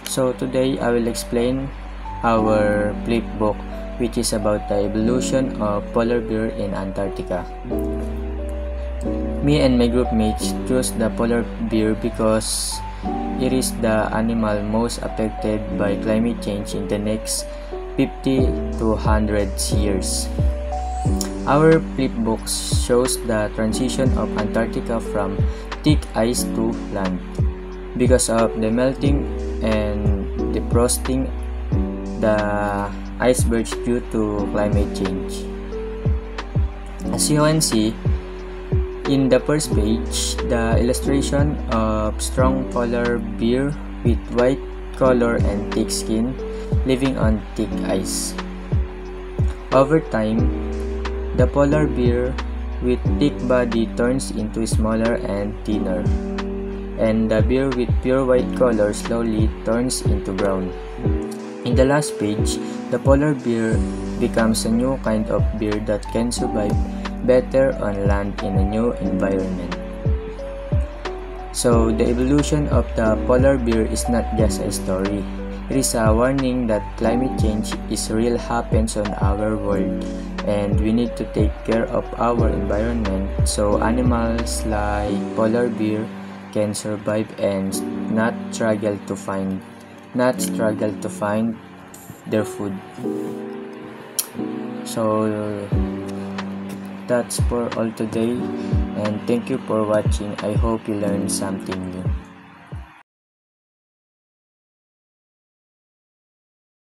So today I will explain our flip book, which is about the evolution of polar bear in Antarctica. Me and my group mates chose the polar bear because it is the animal most affected by climate change in the next 50 to 100 years. Our flip book shows the transition of Antarctica from thick ice to land because of the melting and defrosting the icebergs due to climate change. As you can see, in the first page, the illustration of strong polar bear with white color and thick skin living on thick ice. Over time, the polar bear with thick body turns into smaller and thinner, and the bear with pure white color slowly turns into brown. In the last page, the polar bear becomes a new kind of bear that can survive better on land in a new environment. So the evolution of the polar bear is not just a story. It is a warning that climate change is real, happens on our world, and we need to take care of our environment so animals like polar bear can survive and not struggle to find their food. So that's for all today, and thank you for watching. I hope you learned something new.